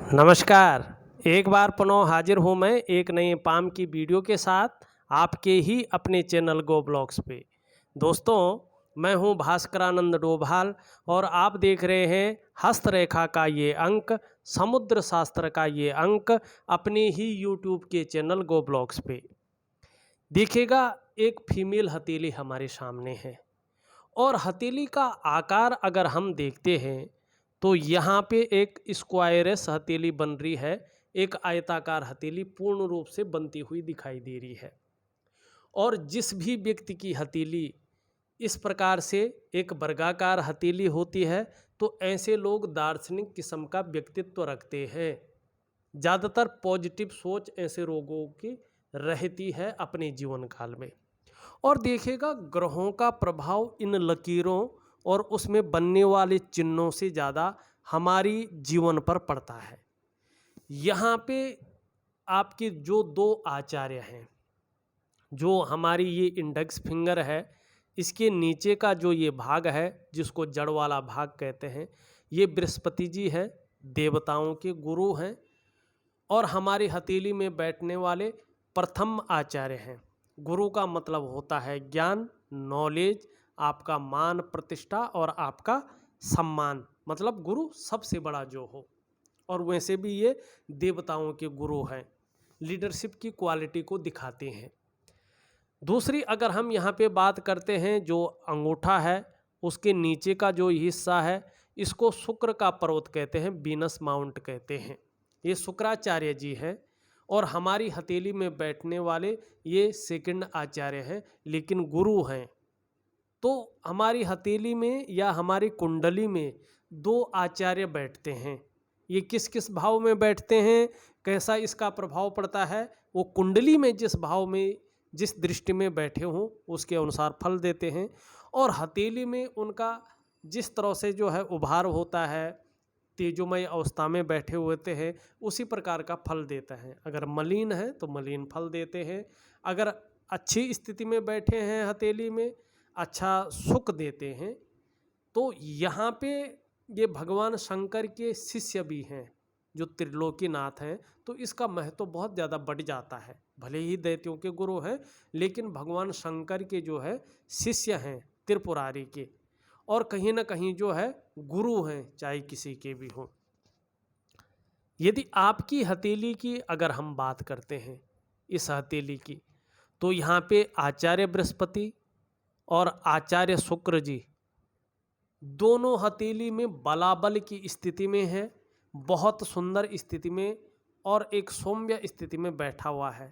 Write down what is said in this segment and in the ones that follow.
नमस्कार। एक बार पुनः हाजिर हूँ मैं एक नए पाम की वीडियो के साथ आपके ही अपने चैनल गो ब्लॉग्स पे। दोस्तों, मैं हूँ भास्करानंद डोभाल और आप देख रहे हैं हस्तरेखा का ये अंक, समुद्र शास्त्र का ये अंक अपने ही यूट्यूब के चैनल गो ब्लॉग्स पे। देखिएगा, एक फीमेल हथेली हमारे सामने है और हथेली का आकार अगर हम देखते हैं तो यहाँ पे एक स्क्वायरस हथेली बन रही है। एक आयताकार हथेली पूर्ण रूप से बनती हुई दिखाई दे रही है। और जिस भी व्यक्ति की हथेली इस प्रकार से एक वर्गाकार हथेली होती है तो ऐसे लोग दार्शनिक किस्म का व्यक्तित्व रखते हैं। ज़्यादातर पॉजिटिव सोच ऐसे लोगों की रहती है अपने जीवन काल में। और देखिएगा, ग्रहों का प्रभाव इन लकीरों और उसमें बनने वाले चिन्हों से ज़्यादा हमारी जीवन पर पड़ता है। यहाँ पे आपके जो दो आचार्य हैं, जो हमारी ये इंडेक्स फिंगर है, इसके नीचे का जो ये भाग है जिसको जड़ वाला भाग कहते हैं, ये बृहस्पति जी हैं, देवताओं के गुरु हैं और हमारी हथेली में बैठने वाले प्रथम आचार्य हैं। गुरु का मतलब होता है ज्ञान, नॉलेज, आपका मान प्रतिष्ठा और आपका सम्मान, मतलब गुरु सबसे बड़ा जो हो। और वैसे भी ये देवताओं के गुरु हैं, लीडरशिप की क्वालिटी को दिखाते हैं। दूसरी अगर हम यहाँ पे बात करते हैं, जो अंगूठा है उसके नीचे का जो हिस्सा है इसको शुक्र का पर्वत कहते हैं, बीनस माउंट कहते हैं। ये शुक्राचार्य जी हैं और हमारी हथेली में बैठने वाले ये सेकंड आचार्य हैं, लेकिन गुरु हैं। तो हमारी हथेली में या हमारी कुंडली में दो आचार्य बैठते हैं। ये किस किस भाव में बैठते हैं, कैसा इसका प्रभाव पड़ता है, वो कुंडली में जिस भाव में जिस दृष्टि में बैठे हों उसके अनुसार फल देते हैं। और हथेली में उनका जिस तरह से जो है उभार होता है, तेजोमय अवस्था में बैठे होते हैं, उसी प्रकार का फल देता है। अगर मलिन है तो मलिन फल देते हैं, अगर अच्छी स्थिति में बैठे हैं हथेली में, अच्छा सुख देते हैं। तो यहाँ पे ये भगवान शंकर के शिष्य भी हैं जो त्रिलोकीनाथ हैं, तो इसका महत्व बहुत ज़्यादा बढ़ जाता है। भले ही दैत्यों के गुरु हैं, लेकिन भगवान शंकर के जो है शिष्य हैं त्रिपुरारी के, और कहीं ना कहीं जो है गुरु हैं, चाहे किसी के भी हों। यदि आपकी हथेली की अगर हम बात करते हैं, इस हथेली की, तो यहाँ पे आचार्य बृहस्पति और आचार्य शुक्र जी दोनों हथेली में बलाबल की स्थिति में है, बहुत सुंदर स्थिति में और एक सौम्य स्थिति में बैठा हुआ है।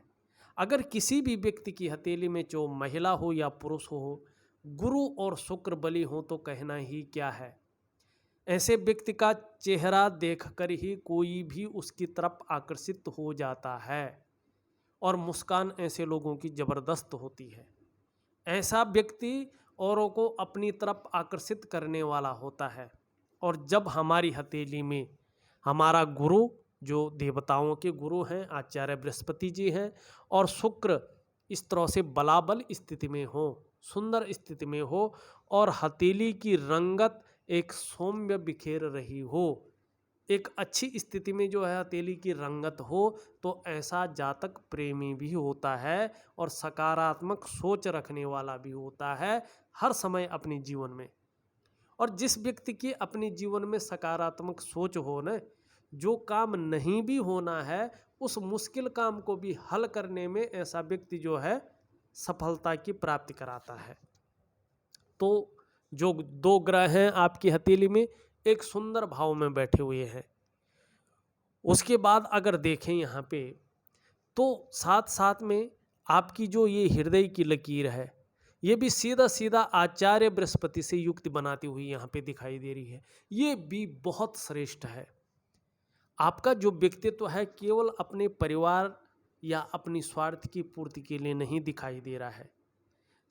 अगर किसी भी व्यक्ति की हथेली में जो महिला हो या पुरुष हो, गुरु और शुक्र बली हो तो कहना ही क्या है। ऐसे व्यक्ति का चेहरा देखकर ही कोई भी उसकी तरफ आकर्षित हो जाता है और मुस्कान ऐसे लोगों की ज़बरदस्त होती है। ऐसा व्यक्ति औरों को अपनी तरफ आकर्षित करने वाला होता है। और जब हमारी हथेली में हमारा गुरु, जो देवताओं के गुरु हैं, आचार्य बृहस्पति जी हैं, और शुक्र इस तरह से बलाबल स्थिति में हो, सुंदर स्थिति में हो, और हथेली की रंगत एक सौम्य बिखेर रही हो, एक अच्छी स्थिति में जो है हथेली की रंगत हो, तो ऐसा जातक प्रेमी भी होता है और सकारात्मक सोच रखने वाला भी होता है हर समय अपने जीवन में। और जिस व्यक्ति की अपने जीवन में सकारात्मक सोच हो न, जो काम नहीं भी होना है उस मुश्किल काम को भी हल करने में ऐसा व्यक्ति जो है सफलता की प्राप्ति कराता है। तो जो दो ग्रह हैं आपकी हथेली में, एक सुंदर भाव में बैठे हुए हैं। उसके बाद अगर देखें यहाँ पे, तो साथ साथ में आपकी जो ये हृदय की लकीर है, ये भी सीधा सीधा आचार्य बृहस्पति से युक्त बनाती हुई यहाँ पे दिखाई दे रही है। ये भी बहुत श्रेष्ठ है। आपका जो व्यक्तित्व है केवल अपने परिवार या अपनी स्वार्थ की पूर्ति के लिए नहीं दिखाई दे रहा है,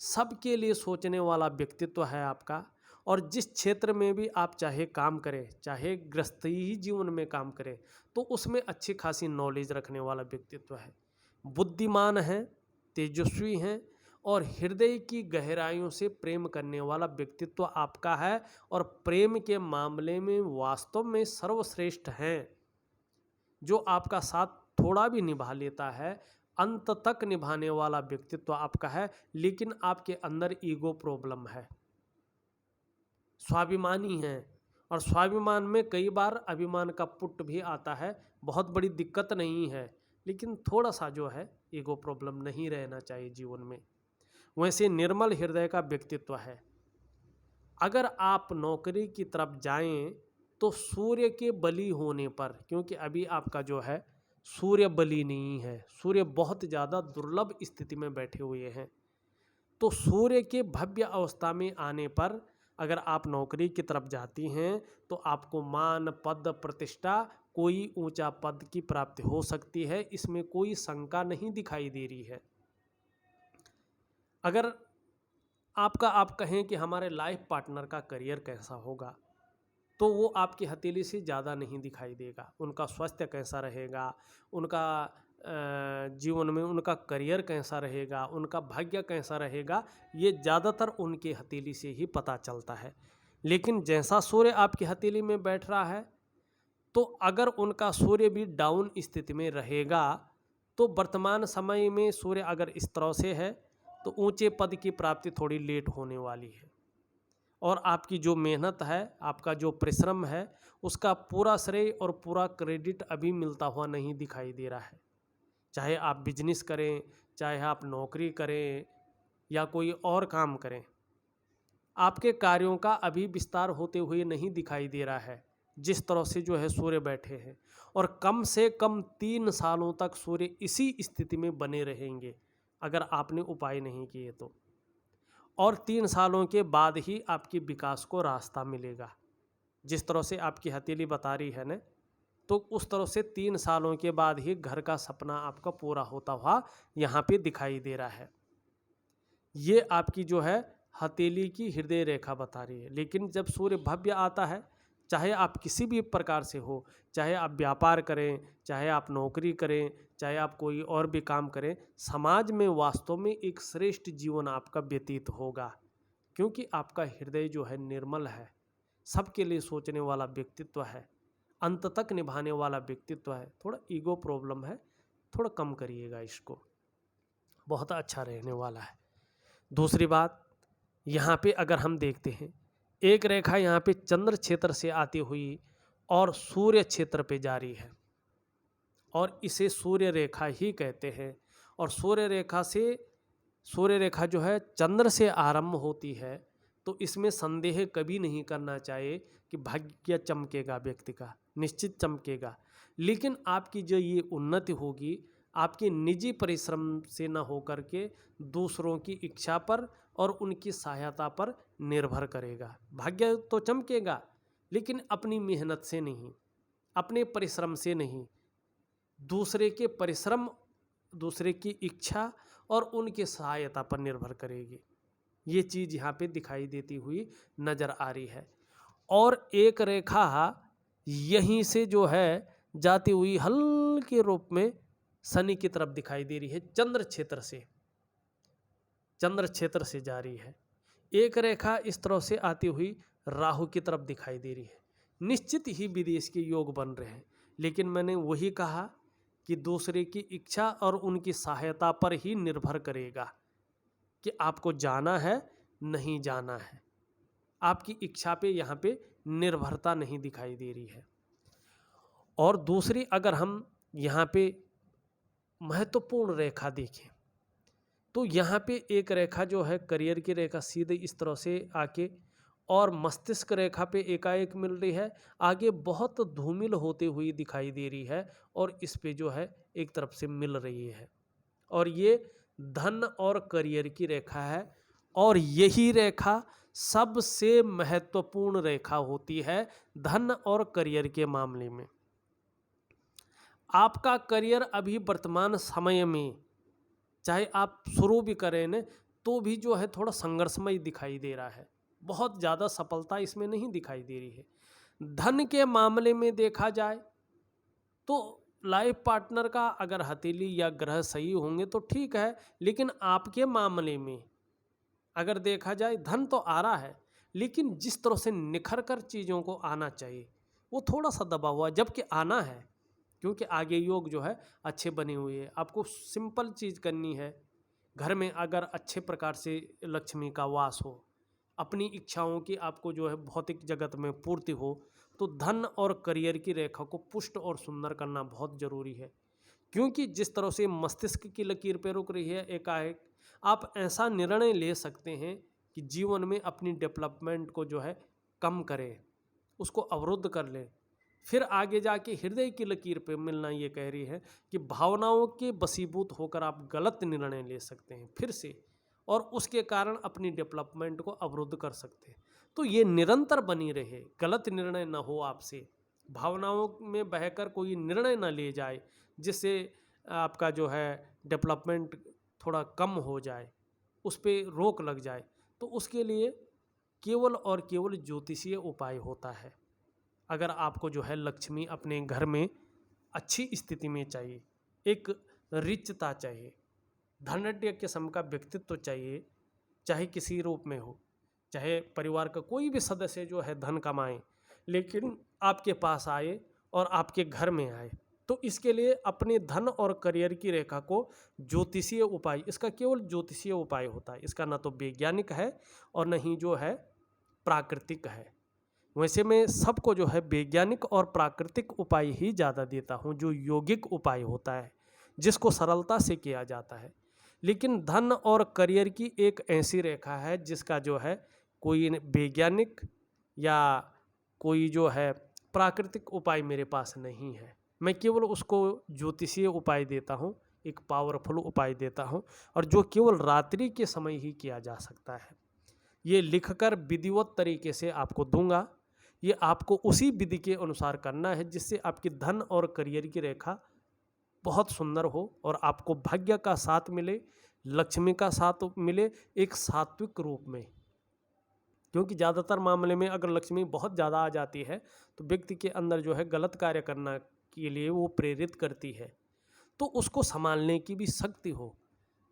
सबके लिए सोचने वाला व्यक्तित्व है आपका। और जिस क्षेत्र में भी आप चाहे काम करें, चाहे गृहस्थी ही जीवन में काम करें, तो उसमें अच्छी खासी नॉलेज रखने वाला व्यक्तित्व है। बुद्धिमान हैं, तेजस्वी हैं और हृदय की गहराइयों से प्रेम करने वाला व्यक्तित्व आपका है, और प्रेम के मामले में वास्तव में सर्वश्रेष्ठ हैं। जो आपका साथ थोड़ा भी निभा लेता है, अंत तक निभाने वाला व्यक्तित्व आपका है, लेकिन आपके अंदर ईगो प्रॉब्लम है, स्वाभिमानी है। और स्वाभिमान में कई बार अभिमान का पुट भी आता है, बहुत बड़ी दिक्कत नहीं है, लेकिन थोड़ा सा जो है ईगो प्रॉब्लम नहीं रहना चाहिए जीवन में। वैसे निर्मल हृदय का व्यक्तित्व है। अगर आप नौकरी की तरफ जाएं तो सूर्य के बली होने पर, क्योंकि अभी आपका जो है सूर्य बली नहीं है, सूर्य बहुत ज़्यादा दुर्लभ स्थिति में बैठे हुए हैं, तो सूर्य के भव्य अवस्था में आने पर अगर आप नौकरी की तरफ जाती हैं तो आपको मान पद प्रतिष्ठा, कोई ऊंचा पद की प्राप्ति हो सकती है, इसमें कोई शंका नहीं दिखाई दे रही है। अगर आप कहें कि हमारे लाइफ पार्टनर का करियर कैसा होगा, तो वो आपकी हथेली से ज़्यादा नहीं दिखाई देगा। उनका स्वास्थ्य कैसा रहेगा, उनका जीवन में उनका करियर कैसा रहेगा, उनका भाग्य कैसा रहेगा, ये ज़्यादातर उनके हथेली से ही पता चलता है। लेकिन जैसा सूर्य आपकी हथेली में बैठ रहा है, तो अगर उनका सूर्य भी डाउन स्थिति में रहेगा, तो वर्तमान समय में सूर्य अगर इस तरह से है तो ऊंचे पद की प्राप्ति थोड़ी लेट होने वाली है, और आपकी जो मेहनत है, आपका जो परिश्रम है, उसका पूरा श्रेय और पूरा क्रेडिट अभी मिलता हुआ नहीं दिखाई दे रहा है। चाहे आप बिजनेस करें, चाहे आप नौकरी करें या कोई और काम करें, आपके कार्यों का अभी विस्तार होते हुए नहीं दिखाई दे रहा है, जिस तरह से जो है सूर्य बैठे हैं। और कम से कम 3 सालों तक सूर्य इसी स्थिति में बने रहेंगे अगर आपने उपाय नहीं किए तो। और 3 सालों के बाद ही आपकी विकास को रास्ता मिलेगा। जिस तरह से आपकी हथेली बता रही है ना, तो उस तरह से 3 सालों के बाद ही घर का सपना आपका पूरा होता हुआ यहाँ पे दिखाई दे रहा है। ये आपकी जो है हथेली की हृदय रेखा बता रही है। लेकिन जब सूर्य भव्य आता है, चाहे आप किसी भी प्रकार से हो, चाहे आप व्यापार करें, चाहे आप नौकरी करें, चाहे आप कोई और भी काम करें, समाज में वास्तव में एक श्रेष्ठ जीवन आपका व्यतीत होगा, क्योंकि आपका हृदय जो है निर्मल है, सबके लिए सोचने वाला व्यक्तित्व है, अंत तक निभाने वाला व्यक्तित्व है। थोड़ा ईगो प्रॉब्लम है, थोड़ा कम करिएगा इसको, बहुत अच्छा रहने वाला है। दूसरी बात, यहाँ पे अगर हम देखते हैं, एक रेखा यहाँ पे चंद्र क्षेत्र से आती हुई और सूर्य क्षेत्र पे जा रही है, और इसे सूर्य रेखा ही कहते हैं। और सूर्य रेखा जो है चंद्र से आरंभ होती है, तो इसमें संदेह कभी नहीं करना चाहिए कि भाग्य चमकेगा, व्यक्ति का निश्चित चमकेगा। लेकिन आपकी जो ये उन्नति होगी, आपके निजी परिश्रम से न होकर के दूसरों की इच्छा पर और उनकी सहायता पर निर्भर करेगा। भाग्य तो चमकेगा, लेकिन अपनी मेहनत से नहीं, अपने परिश्रम से नहीं, दूसरे के परिश्रम, दूसरे की इच्छा और उनके सहायता पर निर्भर करेगी। ये चीज़ यहाँ पे दिखाई देती हुई नज़र आ रही है। और एक रेखा यहीं से जो है जाती हुई हल्के रूप में शनि की तरफ दिखाई दे रही है, चंद्र क्षेत्र से जा रही है। एक रेखा इस तरह से आती हुई राहु की तरफ दिखाई दे रही है। निश्चित ही विदेश के योग बन रहे हैं, लेकिन मैंने वही कहा कि दूसरे की इच्छा और उनकी सहायता पर ही निर्भर करेगा कि आपको जाना है नहीं जाना है। आपकी इच्छा पे यहाँ पे निर्भरता नहीं दिखाई दे रही है। और दूसरी, अगर हम यहाँ पे महत्वपूर्ण रेखा देखें, तो यहाँ पे एक रेखा जो है करियर की रेखा सीधे इस तरह से आके और मस्तिष्क रेखा पे एकाएक मिल रही है, आगे बहुत धूमिल होते हुई दिखाई दे रही है, और इस पे जो है एक तरफ से मिल रही है। और ये धन और करियर की रेखा है, और यही रेखा सबसे महत्वपूर्ण रेखा होती है धन और करियर के मामले में। आपका करियर अभी वर्तमान समय में चाहे आप शुरू भी करें न, तो भी जो है थोड़ा संघर्षमय दिखाई दे रहा है, बहुत ज़्यादा सफलता इसमें नहीं दिखाई दे रही है। धन के मामले में देखा जाए तो लाइफ पार्टनर का अगर हथेली या ग्रह सही होंगे तो ठीक है, लेकिन आपके मामले में अगर देखा जाए धन तो आ रहा है, लेकिन जिस तरह से निखर कर चीज़ों को आना चाहिए वो थोड़ा सा दबा हुआ, जबकि आना है, क्योंकि आगे योग जो है अच्छे बने हुए हैं। आपको सिंपल चीज़ करनी है। घर में अगर अच्छे प्रकार से लक्ष्मी का वास हो, अपनी इच्छाओं की आपको जो है भौतिक जगत में पूर्ति हो, तो धन और करियर की रेखा को पुष्ट और सुंदर करना बहुत ज़रूरी है। क्योंकि जिस तरह से मस्तिष्क की लकीर पे रुक रही है एकाएक, आप ऐसा निर्णय ले सकते हैं कि जीवन में अपनी डेवलपमेंट को जो है कम करें, उसको अवरुद्ध कर लें। फिर आगे जाके हृदय की लकीर पे मिलना ये कह रही है कि भावनाओं के वशीभूत होकर आप गलत निर्णय ले सकते हैं फिर से, और उसके कारण अपनी डेवलपमेंट को अवरुद्ध कर सकते हैं। तो ये निरंतर बनी रहे, गलत निर्णय ना हो आपसे, भावनाओं में बहकर कोई निर्णय ना ले जाए जिससे आपका जो है डेवलपमेंट थोड़ा कम हो जाए, उस पर रोक लग जाए। तो उसके लिए केवल और केवल ज्योतिषीय उपाय होता है। अगर आपको जो है लक्ष्मी अपने घर में अच्छी स्थिति में चाहिए, एक रिचता चाहिए, धनाढ्य किस्म का व्यक्तित्व चाहिए, चाहे किसी रूप में हो, चाहे परिवार का कोई भी सदस्य जो है धन कमाए लेकिन आपके पास आए और आपके घर में आए, तो इसके लिए अपने धन और करियर की रेखा को ज्योतिषीय उपाय, इसका केवल ज्योतिषीय उपाय होता है। इसका ना तो वैज्ञानिक है और न ही जो है प्राकृतिक है। वैसे मैं सबको जो है वैज्ञानिक और प्राकृतिक उपाय ही ज़्यादा देता हूँ, जो यौगिक उपाय होता है जिसको सरलता से किया जाता है। लेकिन धन और करियर की एक ऐसी रेखा है जिसका जो है कोई वैज्ञानिक या कोई जो है प्राकृतिक उपाय मेरे पास नहीं है। मैं केवल उसको ज्योतिषीय उपाय देता हूँ, एक पावरफुल उपाय देता हूँ, और जो केवल रात्रि के समय ही किया जा सकता है। ये लिखकर विधिवत तरीके से आपको दूंगा। ये आपको उसी विधि के अनुसार करना है जिससे आपकी धन और करियर की रेखा बहुत सुंदर हो और आपको भाग्य का साथ मिले, लक्ष्मी का साथ मिले एक सात्विक रूप में। क्योंकि ज़्यादातर मामले में अगर लक्ष्मी बहुत ज़्यादा आ जाती है तो व्यक्ति के अंदर जो है गलत कार्य करना के लिए वो प्रेरित करती है, तो उसको संभालने की भी शक्ति हो।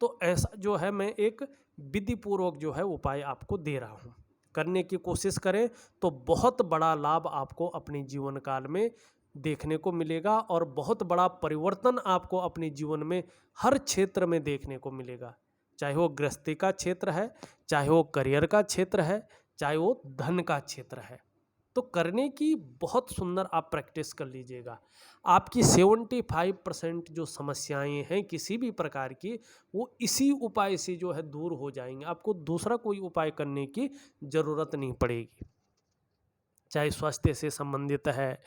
तो ऐसा जो है मैं एक विधिपूर्वक जो है उपाय आपको दे रहा हूँ, करने की कोशिश करें तो बहुत बड़ा लाभ आपको अपने जीवन काल में देखने को मिलेगा और बहुत बड़ा परिवर्तन आपको अपने जीवन में हर क्षेत्र में देखने को मिलेगा। चाहे वो गृहस्थी का क्षेत्र है, चाहे वो करियर का क्षेत्र है, चाहे वो धन का क्षेत्र है, तो करने की बहुत सुंदर आप प्रैक्टिस कर लीजिएगा। आपकी 75% जो समस्याएं हैं किसी भी प्रकार की, वो इसी उपाय से जो है दूर हो जाएंगे। आपको दूसरा कोई उपाय करने की ज़रूरत नहीं पड़ेगी। चाहे स्वास्थ्य से संबंधित है,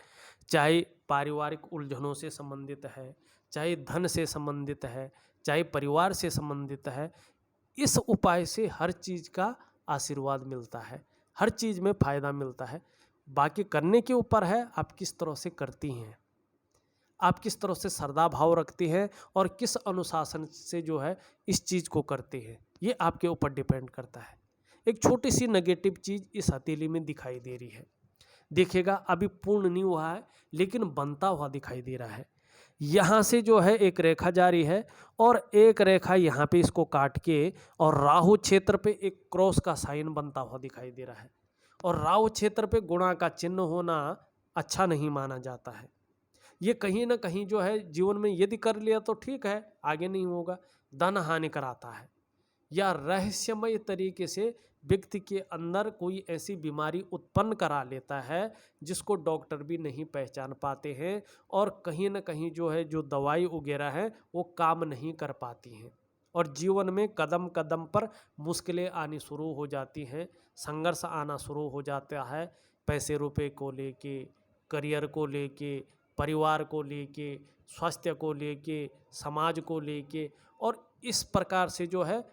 चाहे पारिवारिक उलझनों से संबंधित है, चाहे धन से संबंधित है, चाहे परिवार से संबंधित है, इस उपाय से हर चीज़ का आशीर्वाद मिलता है, हर चीज़ में फ़ायदा मिलता है। बाकी करने के ऊपर है आप किस तरह से करती हैं, आप किस तरह से श्रद्धा भाव रखती हैं और किस अनुशासन से जो है इस चीज़ को करते हैं, ये आपके ऊपर डिपेंड करता है। एक छोटी सी नेगेटिव चीज़ इस हथेली में दिखाई दे रही है, देखिएगा अभी पूर्ण नहीं हुआ है लेकिन बनता हुआ दिखाई दे रहा है। यहाँ से जो है एक रेखा जारी है और एक रेखा यहाँ पे इसको काट के और राहु क्षेत्र पे एक क्रॉस का साइन बनता हुआ दिखाई दे रहा है। और राहु क्षेत्र पे गुणा का चिन्ह होना अच्छा नहीं माना जाता है। ये कहीं ना कहीं जो है जीवन में यदि कर लिया तो ठीक है, आगे नहीं होगा, धन हानि कराता है या रहस्यमय तरीके से व्यक्ति के अंदर कोई ऐसी बीमारी उत्पन्न करा लेता है जिसको डॉक्टर भी नहीं पहचान पाते हैं और कहीं ना कहीं जो है जो दवाई वगैरह है वो काम नहीं कर पाती हैं और जीवन में कदम कदम पर मुश्किलें आनी शुरू हो जाती हैं, संघर्ष आना शुरू हो जाता है, पैसे रुपए को लेके, करियर को लेके, परिवार को लेके, स्वास्थ्य को लेके, समाज को लेके, और इस प्रकार से जो है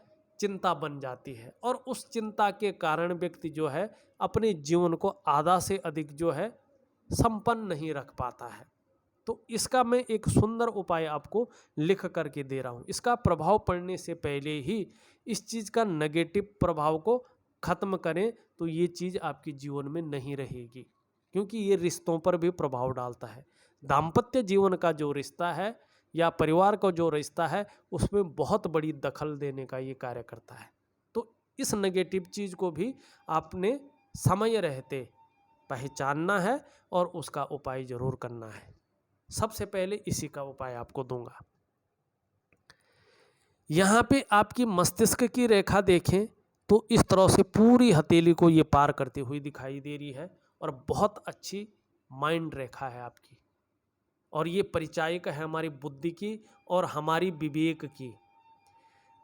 चिंता बन जाती है और उस चिंता के कारण व्यक्ति जो है अपने जीवन को आधा से अधिक जो है संपन्न नहीं रख पाता है। तो इसका मैं एक सुंदर उपाय आपको लिख करके दे रहा हूँ। इसका प्रभाव पड़ने से पहले ही इस चीज़ का नेगेटिव प्रभाव को खत्म करें तो ये चीज़ आपके जीवन में नहीं रहेगी, क्योंकि ये रिश्तों पर भी प्रभाव डालता है। दाम्पत्य जीवन का जो रिश्ता है या परिवार का जो रिश्ता है उसमें बहुत बड़ी दखल देने का ये कार्य करता है। तो इस नेगेटिव चीज़ को भी आपने समय रहते पहचानना है और उसका उपाय ज़रूर करना है। सबसे पहले इसी का उपाय आपको दूंगा। यहाँ पे आपकी मस्तिष्क की रेखा देखें तो इस तरह से पूरी हथेली को ये पार करती हुई दिखाई दे रही है और बहुत अच्छी माइंड रेखा है आपकी, और ये परिचायक है हमारी बुद्धि की और हमारी विवेक की।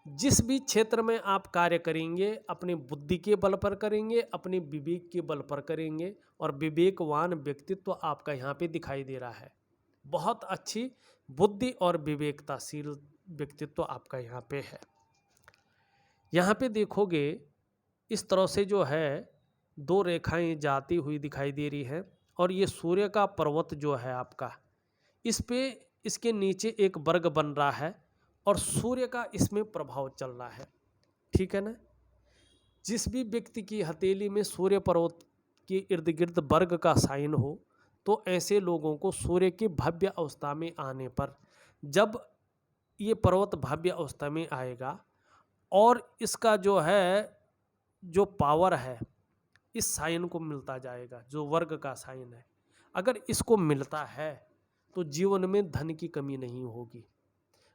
जिस भी क्षेत्र में आप कार्य करेंगे अपनी बुद्धि के बल पर करेंगे, अपने विवेक के बल पर करेंगे, और विवेकवान व्यक्तित्व आपका यहाँ पे दिखाई दे रहा है। बहुत अच्छी बुद्धि और विवेकताशील व्यक्तित्व आपका यहाँ पे है। यहाँ पे देखोगे इस तरह से जो है दो रेखाएं जाती हुई दिखाई दे रही हैं, और ये सूर्य का पर्वत जो है आपका, इस पे इसके नीचे एक वर्ग बन रहा है और सूर्य का इसमें प्रभाव चल रहा है। ठीक है ना। जिस भी व्यक्ति की हथेली में सूर्य पर्वत के इर्द गिर्द वर्ग का साइन हो तो ऐसे लोगों को सूर्य की भव्य अवस्था में आने पर, जब ये पर्वत भव्य अवस्था में आएगा और इसका जो है जो पावर है इस साइन को मिलता जाएगा, जो वर्ग का साइन है, अगर इसको मिलता है तो जीवन में धन की कमी नहीं होगी,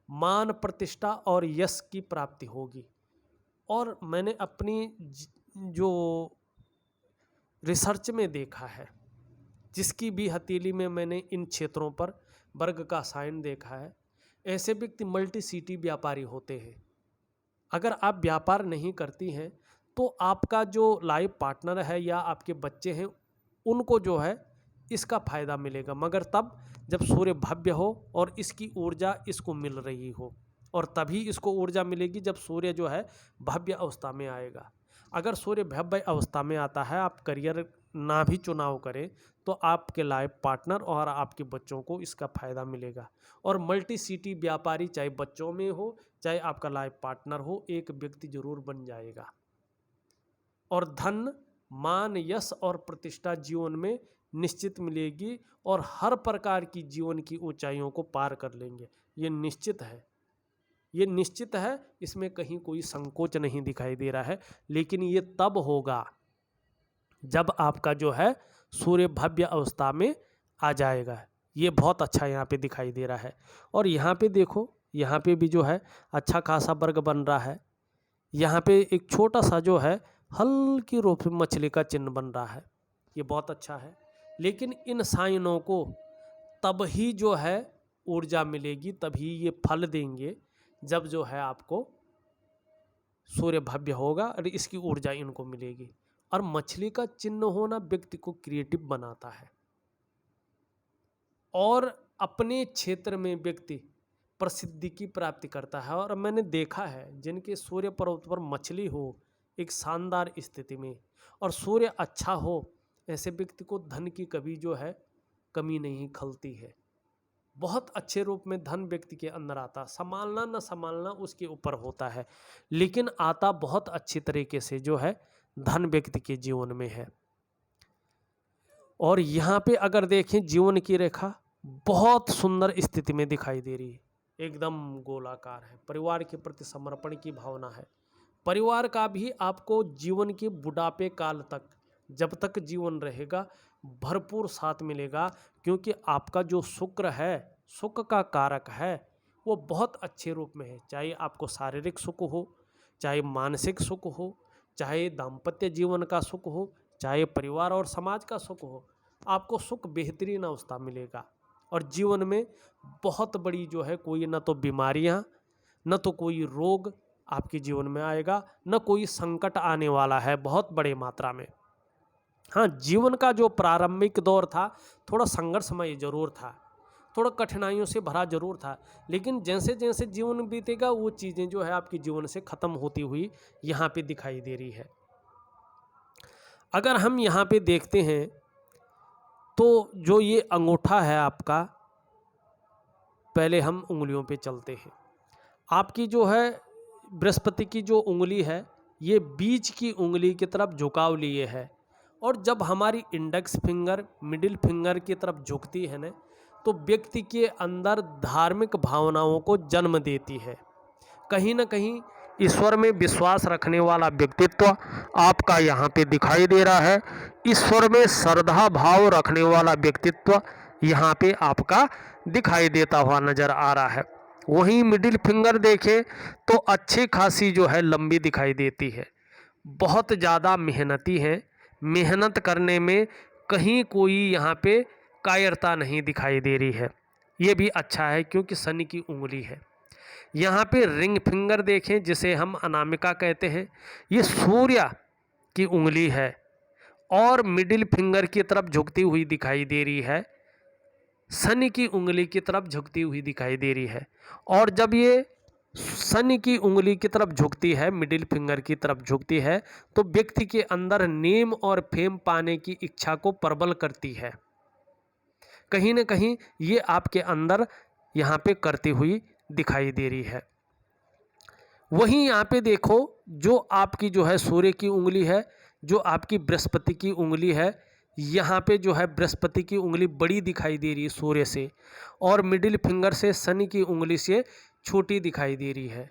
मान प्रतिष्ठा और यश की प्राप्ति होगी। और मैंने अपनी जो रिसर्च में देखा है, जिसकी भी हथेली में मैंने इन क्षेत्रों पर वर्ग का साइन देखा है, ऐसे व्यक्ति मल्टी सिटी व्यापारी होते हैं। अगर आप व्यापार नहीं करती हैं तो आपका जो लाइफ पार्टनर है या आपके बच्चे हैं उनको जो है इसका फायदा मिलेगा, मगर तब जब सूर्य भव्य हो और इसकी ऊर्जा इसको मिल रही हो, और तभी इसको ऊर्जा मिलेगी जब सूर्य जो है भव्य अवस्था में आएगा। अगर सूर्य भव्य अवस्था में आता है, आप करियर ना भी चुनाव करें तो आपके लाइफ पार्टनर और आपके बच्चों को इसका फायदा मिलेगा। और मल्टी सिटी व्यापारी चाहे बच्चों में हो चाहे आपका लाइफ पार्टनर हो, एक व्यक्ति जरूर बन जाएगा, और धन मान यश और प्रतिष्ठा जीवन में निश्चित मिलेगी और हर प्रकार की जीवन की ऊंचाइयों को पार कर लेंगे। ये निश्चित है, ये निश्चित है, इसमें कहीं कोई संकोच नहीं दिखाई दे रहा है। लेकिन ये तब होगा जब आपका जो है सूर्य भव्य अवस्था में आ जाएगा। ये बहुत अच्छा यहाँ पे दिखाई दे रहा है। और यहाँ पे देखो, यहाँ पे भी जो है अच्छा खासा वर्ग बन रहा है। यहाँ पे एक छोटा सा जो है हल्की रूप में मछली का चिन्ह बन रहा है, ये बहुत अच्छा है। लेकिन इन साइनों को तब ही जो है ऊर्जा मिलेगी, तभी ये फल देंगे जब जो है आपको सूर्य भव्य होगा और इसकी ऊर्जा इनको मिलेगी। और मछली का चिन्ह होना व्यक्ति को क्रिएटिव बनाता है और अपने क्षेत्र में व्यक्ति प्रसिद्धि की प्राप्ति करता है। और मैंने देखा है जिनके सूर्य पर्वत पर मछली हो एक शानदार स्थिति में और सूर्य अच्छा हो, ऐसे व्यक्ति को धन की कभी जो है कमी नहीं खलती है। बहुत अच्छे रूप में धन व्यक्ति के अंदर आता, संभालना न संभालना उसके ऊपर होता है, लेकिन आता बहुत अच्छी तरीके से जो है धन व्यक्ति के जीवन में है। और यहाँ पे अगर देखें जीवन की रेखा बहुत सुंदर स्थिति में दिखाई दे रही है, एकदम गोलाकार है। परिवार के प्रति समर्पण की भावना है। परिवार का भी आपको जीवन के बुढ़ापे काल तक, जब तक जीवन रहेगा, भरपूर साथ मिलेगा, क्योंकि आपका जो शुक्र है, सुख का कारक है, वो बहुत अच्छे रूप में है। चाहे आपको शारीरिक सुख हो, चाहे मानसिक सुख हो, चाहे दाम्पत्य जीवन का सुख हो, चाहे परिवार और समाज का सुख हो, आपको सुख बेहतरीन अवस्था मिलेगा। और जीवन में बहुत बड़ी जो है कोई न तो बीमारियां, न तो कोई रोग आपके जीवन में आएगा, न कोई संकट आने वाला है बहुत बड़े मात्रा में। हाँ, जीवन का जो प्रारंभिक दौर था थोड़ा संघर्षमय जरूर था, थोड़ा कठिनाइयों से भरा जरूर था, लेकिन जैसे जैसे जीवन बीतेगा वो चीज़ें जो है आपके जीवन से ख़त्म होती हुई यहाँ पे दिखाई दे रही है। अगर हम यहाँ पे देखते हैं तो जो ये अंगूठा है आपका, पहले हम उंगलियों पे चलते हैं। आपकी जो है बृहस्पति की जो उंगली है ये बीच की उंगली की तरफ झुकाव लिए है, और जब हमारी इंडेक्स फिंगर मिडिल फिंगर की तरफ झुकती है ना, तो व्यक्ति के अंदर धार्मिक भावनाओं को जन्म देती है। कहीं ना कहीं ईश्वर में विश्वास रखने वाला व्यक्तित्व आपका यहाँ पे दिखाई दे रहा है। ईश्वर में श्रद्धा भाव रखने वाला व्यक्तित्व यहाँ पे आपका दिखाई देता हुआ नज़र आ रहा है। वहीं मिडिल फिंगर देखें तो अच्छी खासी जो है लंबी दिखाई देती है। बहुत ज़्यादा मेहनती है, मेहनत करने में कहीं कोई यहाँ पे कायरता नहीं दिखाई दे रही है। ये भी अच्छा है क्योंकि शनि की उंगली है। यहाँ पे रिंग फिंगर देखें जिसे हम अनामिका कहते हैं, ये सूर्य की उंगली है और मिडिल फिंगर की तरफ झुकती हुई दिखाई दे रही है, शनि की उंगली की तरफ झुकती हुई दिखाई दे रही है। और जब ये शनि की उंगली की तरफ झुकती है, मिडिल फिंगर की तरफ झुकती है, तो व्यक्ति के अंदर नेम और फेम पाने की इच्छा को प्रबल करती है। कहीं ना कहीं ये आपके अंदर यहाँ पे करती हुई दिखाई दे रही है। वहीं यहाँ पे देखो, जो आपकी जो है सूर्य की उंगली है, जो आपकी बृहस्पति की उंगली है, यहाँ पे जो है बृहस्पति की उंगली बड़ी दिखाई दे रही है सूर्य से, और मिडिल फिंगर से शनि की उंगली से छोटी दिखाई दे रही है।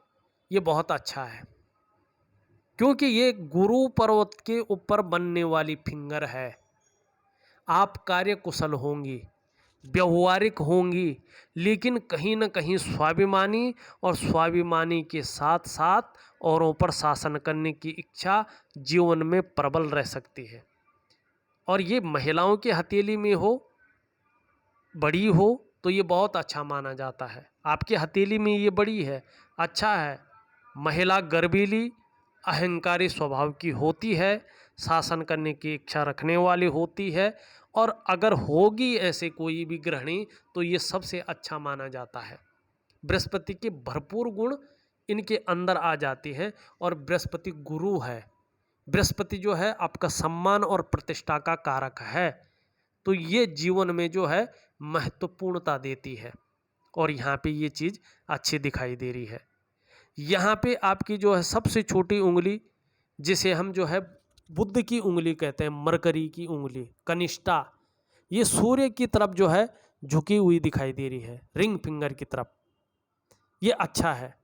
ये बहुत अच्छा है क्योंकि ये गुरु पर्वत के ऊपर बनने वाली फिंगर है। आप कार्य कुशल होंगी, व्यवहारिक होंगी, लेकिन कहीं न कहीं स्वाभिमानी, और स्वाभिमानी के साथ साथ औरों पर शासन करने की इच्छा जीवन में प्रबल रह सकती है। और ये महिलाओं की हथेली में हो, बड़ी हो, तो ये बहुत अच्छा माना जाता है। आपकी हथेली में ये बड़ी है, अच्छा है। महिला गर्वीली, अहंकारी स्वभाव की होती है, शासन करने की इच्छा रखने वाली होती है, और अगर होगी ऐसे कोई भी गृहिणी तो ये सबसे अच्छा माना जाता है। बृहस्पति के भरपूर गुण इनके अंदर आ जाते हैं, और बृहस्पति गुरु है। बृहस्पति जो है आपका सम्मान और प्रतिष्ठा का कारक है, तो ये जीवन में जो है महत्वपूर्णता देती है, और यहाँ पे ये चीज़ अच्छी दिखाई दे रही है। यहाँ पे आपकी जो है सबसे छोटी उंगली, जिसे हम जो है बुध की उंगली कहते हैं, मरकरी की उंगली कनिष्ठा, ये सूर्य की तरफ जो है झुकी हुई दिखाई दे रही है, रिंग फिंगर की तरफ। ये अच्छा है,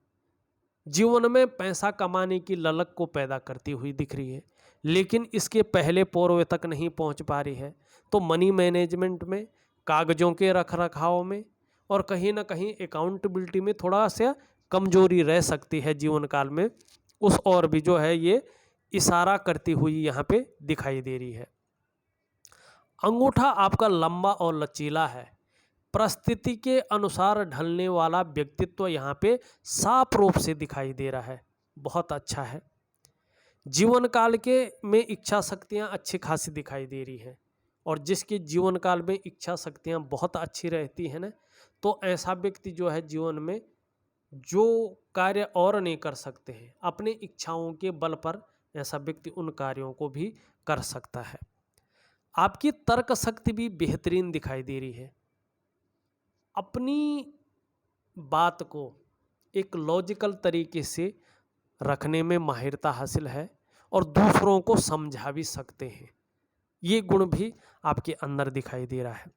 जीवन में पैसा कमाने की ललक को पैदा करती हुई दिख रही है, लेकिन इसके पहले पोरों तक नहीं पहुंच पा रही है। तो मनी मैनेजमेंट में, कागज़ों के रख रखाव में, और कहीं ना कहीं अकाउंटेबिलिटी में थोड़ा सा कमजोरी रह सकती है जीवन काल में। उस और भी जो है ये इशारा करती हुई यहाँ पे दिखाई दे रही है। अंगूठा आपका लंबा और लचीला है, परिस्थिति के अनुसार ढलने वाला व्यक्तित्व यहाँ पे साफ रूप से दिखाई दे रहा है, बहुत अच्छा है। जीवन काल के में इच्छा शक्तियाँ अच्छी खासी दिखाई दे रही हैं, और जिसके जीवन काल में इच्छा शक्तियाँ बहुत अच्छी रहती हैं ना, तो ऐसा व्यक्ति जो है जीवन में जो कार्य और नहीं कर सकते हैं, अपनी इच्छाओं के बल पर ऐसा व्यक्ति उन कार्यों को भी कर सकता है। आपकी तर्क शक्ति भी बेहतरीन दिखाई दे रही है, अपनी बात को एक लॉजिकल तरीके से रखने में माहिरता हासिल है, और दूसरों को समझा भी सकते हैं। ये गुण भी आपके अंदर दिखाई दे रहा है।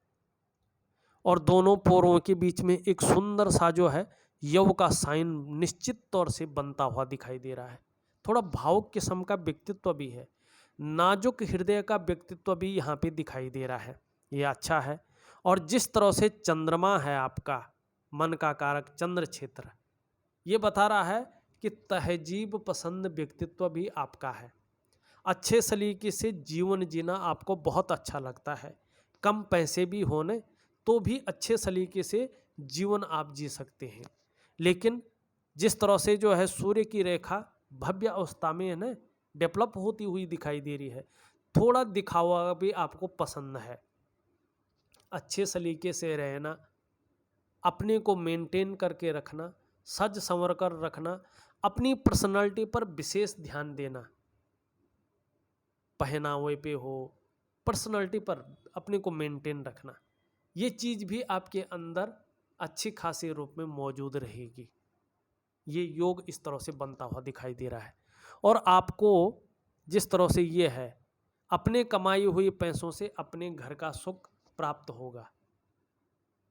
और दोनों पोरों के बीच में एक सुंदर सा जो है यव का साइन निश्चित तौर से बनता हुआ दिखाई दे रहा है। थोड़ा भावुक किस्म का व्यक्तित्व भी है, नाजुक हृदय का व्यक्तित्व भी यहाँ पे दिखाई दे रहा है, ये अच्छा है। और जिस तरह से चंद्रमा है आपका मन का कारक चंद्र क्षेत्र, ये बता रहा है कि तहजीब पसंद व्यक्तित्व भी आपका है। अच्छे सलीके से जीवन जीना आपको बहुत अच्छा लगता है, कम पैसे भी होने तो भी अच्छे सलीके से जीवन आप जी सकते हैं। लेकिन जिस तरह से जो है सूर्य की रेखा भव्य अवस्था में है ना, डेवलप होती हुई दिखाई दे रही है, थोड़ा दिखावा भी आपको पसंद है। अच्छे सलीके से रहना, अपने को मेंटेन करके रखना, सज संवर कर रखना, अपनी पर्सनालिटी पर विशेष ध्यान देना, पहनावे पे हो, पर्सनालिटी पर अपने को मेंटेन रखना, ये चीज़ भी आपके अंदर अच्छी खासी रूप में मौजूद रहेगी। ये योग इस तरह से बनता हुआ दिखाई दे रहा है। और आपको जिस तरह से ये है, अपने कमाई हुई पैसों से अपने घर का सुख प्राप्त होगा।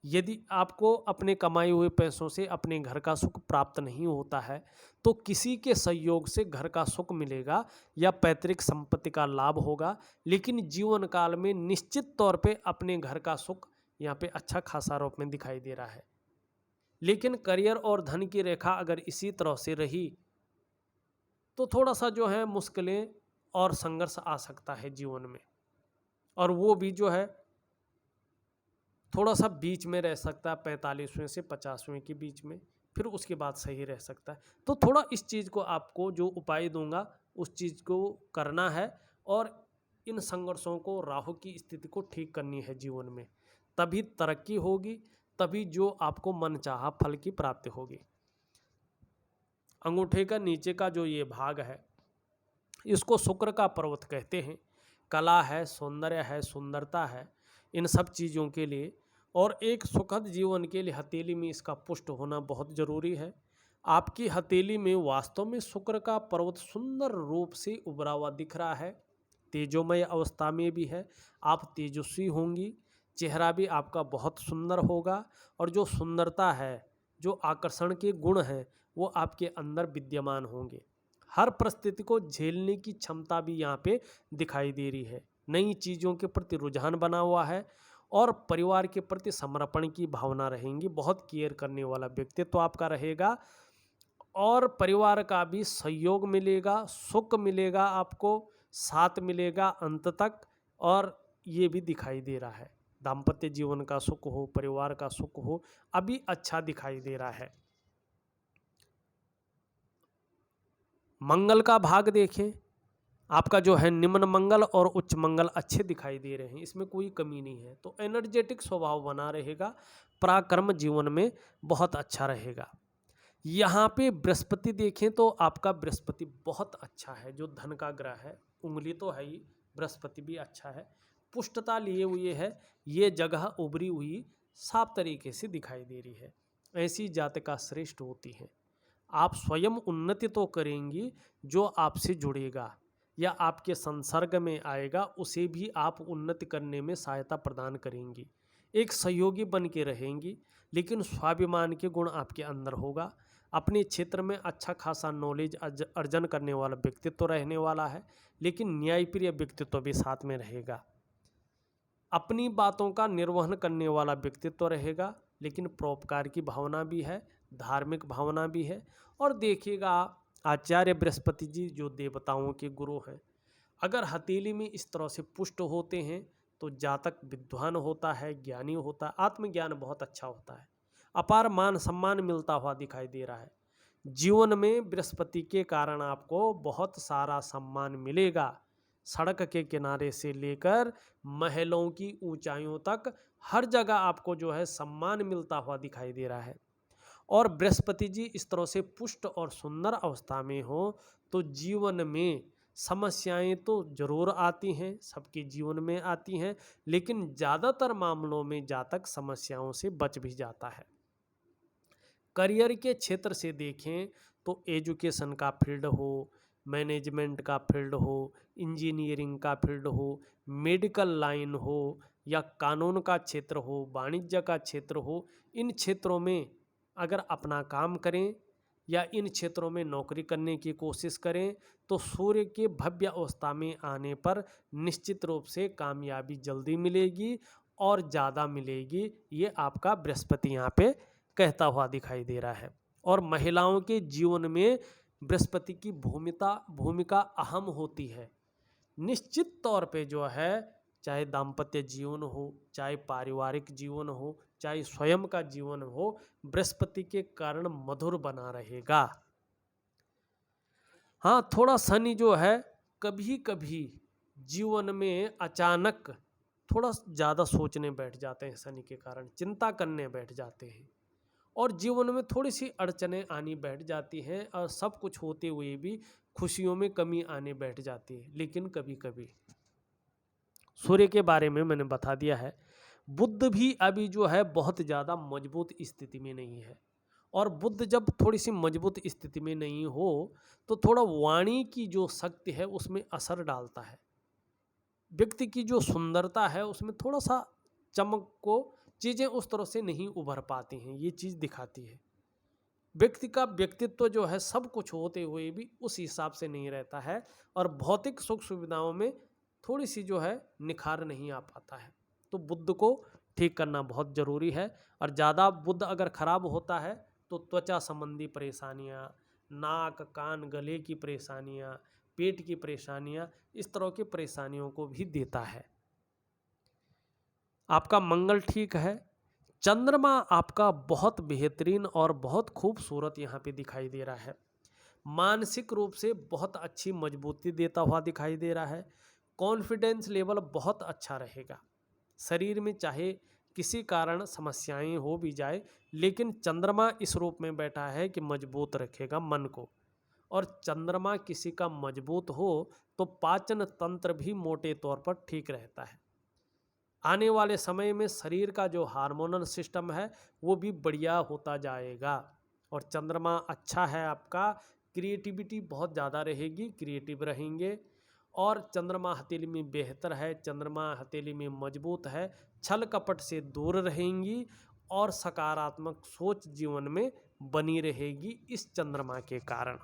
यदि आपको अपने कमाई हुए पैसों से अपने घर का सुख प्राप्त नहीं होता है, तो किसी के सहयोग से घर का सुख मिलेगा या पैतृक संपत्ति का लाभ होगा, लेकिन जीवन काल में निश्चित तौर पे अपने घर का सुख यहाँ पे अच्छा खासा रूप में दिखाई दे रहा है। लेकिन करियर और धन की रेखा अगर इसी तरह से रही तो थोड़ा सा जो है मुश्किलें और संघर्ष आ सकता है जीवन में, और वो भी जो है थोड़ा सा बीच में रह सकता है, 45वें से 50वें के बीच में, फिर उसके बाद सही रह सकता है। तो थोड़ा इस चीज़ को आपको जो उपाय दूंगा उस चीज़ को करना है, और इन संघर्षों को, राहु की स्थिति को ठीक करनी है जीवन में, तभी तरक्की होगी, तभी जो आपको मनचाहा फल की प्राप्ति होगी। अंगूठे का नीचे का जो ये भाग है इसको शुक्र का पर्वत कहते हैं। कला है, सौंदर्य है, सुंदरता है, इन सब चीज़ों के लिए और एक सुखद जीवन के लिए हथेली में इसका पुष्ट होना बहुत ज़रूरी है। आपकी हथेली में वास्तव में शुक्र का पर्वत सुंदर रूप से उभरा हुआ दिख रहा है, तेजोमय अवस्था में भी है। आप तेजस्वी होंगी, चेहरा भी आपका बहुत सुंदर होगा, और जो सुंदरता है, जो आकर्षण के गुण हैं, वो आपके अंदर विद्यमान होंगे। हर परिस्थिति को झेलने की क्षमता भी यहाँ पे दिखाई दे रही है। नई चीज़ों के प्रति रुझान बना हुआ है, और परिवार के प्रति समर्पण की भावना रहेंगी। बहुत केयर करने वाला व्यक्तित्व आपका रहेगा, और परिवार का भी सहयोग मिलेगा, सुख मिलेगा, आपको साथ मिलेगा अंत तक, और ये भी दिखाई दे रहा है। दाम्पत्य जीवन का सुख हो, परिवार का सुख हो, अभी अच्छा दिखाई दे रहा है। मंगल का भाग देखें, आपका जो है निम्न मंगल और उच्च मंगल अच्छे दिखाई दे रहे हैं, इसमें कोई कमी नहीं है। तो एनर्जेटिक स्वभाव बना रहेगा, पराक्रम जीवन में बहुत अच्छा रहेगा। यहाँ पे बृहस्पति देखें तो आपका बृहस्पति बहुत अच्छा है, जो धन का ग्रह है, उंगली तो है ही, बृहस्पति भी अच्छा है, पुष्टता लिए हुए है, ये जगह उभरी हुई साफ तरीके से दिखाई दे रही है। ऐसी जातिका श्रेष्ठ होती हैं। आप स्वयं उन्नति तो करेंगी, जो आपसे जुड़ेगा या आपके संसर्ग में आएगा उसे भी आप उन्नति करने में सहायता प्रदान करेंगी। एक सहयोगी बन के रहेंगी, लेकिन स्वाभिमान के गुण आपके अंदर होगा। अपने क्षेत्र में अच्छा खासा नॉलेज अर्जन करने वाला व्यक्तित्व रहने वाला है, लेकिन न्यायप्रिय व्यक्तित्व भी साथ में रहेगा। अपनी बातों का निर्वहन करने वाला व्यक्तित्व रहेगा, लेकिन परोपकार की भावना भी है, धार्मिक भावना भी है। और देखिएगा, आचार्य बृहस्पति जी जो देवताओं के गुरु हैं, अगर हथेली में इस तरह से पुष्ट होते हैं तो जातक विद्वान होता है, ज्ञानी होता है, आत्मज्ञान बहुत अच्छा होता है, अपार मान सम्मान मिलता हुआ दिखाई दे रहा है। जीवन में बृहस्पति के कारण आपको बहुत सारा सम्मान मिलेगा। सड़क के किनारे से लेकर महलों की ऊंचाइयों तक हर जगह आपको जो है सम्मान मिलता हुआ दिखाई दे रहा है। और बृहस्पति जी इस तरह से पुष्ट और सुंदर अवस्था में हो तो जीवन में समस्याएं तो जरूर आती हैं, सबके जीवन में आती हैं, लेकिन ज़्यादातर मामलों में जातक समस्याओं से बच भी जाता है। करियर के क्षेत्र से देखें तो एजुकेशन का फील्ड हो, मैनेजमेंट का फील्ड हो, इंजीनियरिंग का फील्ड हो, मेडिकल लाइन हो, या कानून का क्षेत्र हो, वाणिज्य का क्षेत्र हो, इन क्षेत्रों में अगर अपना काम करें या इन क्षेत्रों में नौकरी करने की कोशिश करें तो सूर्य के भव्य अवस्था में आने पर निश्चित रूप से कामयाबी जल्दी मिलेगी और ज़्यादा मिलेगी। ये आपका बृहस्पति यहाँ पे कहता हुआ दिखाई दे रहा है। और महिलाओं के जीवन में बृहस्पति की भूमिका अहम होती है। निश्चित तौर पे जो है, चाहे दाम्पत्य जीवन हो, चाहे पारिवारिक जीवन हो, चाहे स्वयं का जीवन हो, बृहस्पति के कारण मधुर बना रहेगा। हाँ, थोड़ा शनि जो है कभी कभी जीवन में अचानक थोड़ा ज़्यादा सोचने बैठ जाते हैं, शनि के कारण चिंता करने बैठ जाते हैं, और जीवन में थोड़ी सी अड़चनें आनी बैठ जाती हैं, और सब कुछ होते हुए भी खुशियों में कमी आने बैठ जाती है। लेकिन कभी कभी सूर्य के बारे में मैंने बता दिया है। बुध भी अभी जो है बहुत ज़्यादा मजबूत स्थिति में नहीं है, और बुध जब थोड़ी सी मजबूत स्थिति में नहीं हो तो थोड़ा वाणी की जो शक्ति है उसमें असर डालता है। व्यक्ति की जो सुंदरता है उसमें थोड़ा सा चमक को चीज़ें उस तरह से नहीं उभर पाती हैं, ये चीज़ दिखाती है। व्यक्ति का व्यक्तित्व जो है सब कुछ होते हुए भी उस हिसाब से नहीं रहता है, और भौतिक सुख सुविधाओं में थोड़ी सी जो है निखार नहीं आ पाता है। तो बुध को ठीक करना बहुत ज़रूरी है। और ज़्यादा बुध अगर खराब होता है तो त्वचा संबंधी परेशानियाँ, नाक, कान, गले की परेशानियाँ, पेट की परेशानियाँ, इस तरह की परेशानियों को भी देता है। आपका मंगल ठीक है। चंद्रमा आपका बहुत बेहतरीन और बहुत खूबसूरत यहाँ पे दिखाई दे रहा है। मानसिक रूप से बहुत अच्छी मजबूती देता हुआ दिखाई दे रहा है। कॉन्फिडेंस लेवल बहुत अच्छा रहेगा। शरीर में चाहे किसी कारण समस्याएं हो भी जाए, लेकिन चंद्रमा इस रूप में बैठा है कि मजबूत रखेगा मन को। और चंद्रमा किसी का मजबूत हो तो पाचन तंत्र भी मोटे तौर पर ठीक रहता है। आने वाले समय में शरीर का जो हार्मोनल सिस्टम है वो भी बढ़िया होता जाएगा। और चंद्रमा अच्छा है आपका, क्रिएटिविटी बहुत ज़्यादा रहेगी, क्रिएटिव रहेंगे। और चंद्रमा हथेली में बेहतर है, चंद्रमा हथेली में मजबूत है, छल कपट से दूर रहेंगी और सकारात्मक सोच जीवन में बनी रहेगी इस चंद्रमा के कारण।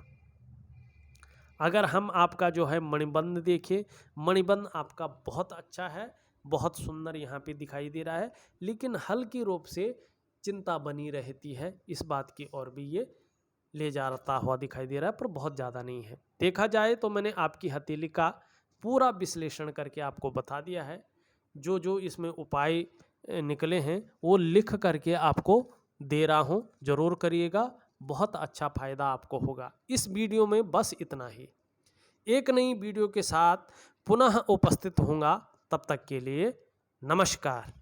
अगर हम आपका जो है मणिबंध देखें, मणिबंध आपका बहुत अच्छा है, बहुत सुंदर यहाँ पे दिखाई दे रहा है, लेकिन हल्की रूप से चिंता बनी रहती है, इस बात की ओर भी ये ले जाता हुआ दिखाई दे रहा है, पर बहुत ज़्यादा नहीं है। देखा जाए तो मैंने आपकी हथेली का पूरा विश्लेषण करके आपको बता दिया है। जो जो इसमें उपाय निकले हैं वो लिख करके आपको दे रहा हूँ, ज़रूर करिएगा, बहुत अच्छा फायदा आपको होगा। इस वीडियो में बस इतना ही। एक नई वीडियो के साथ पुनः उपस्थित होऊंगा, तब तक के लिए नमस्कार।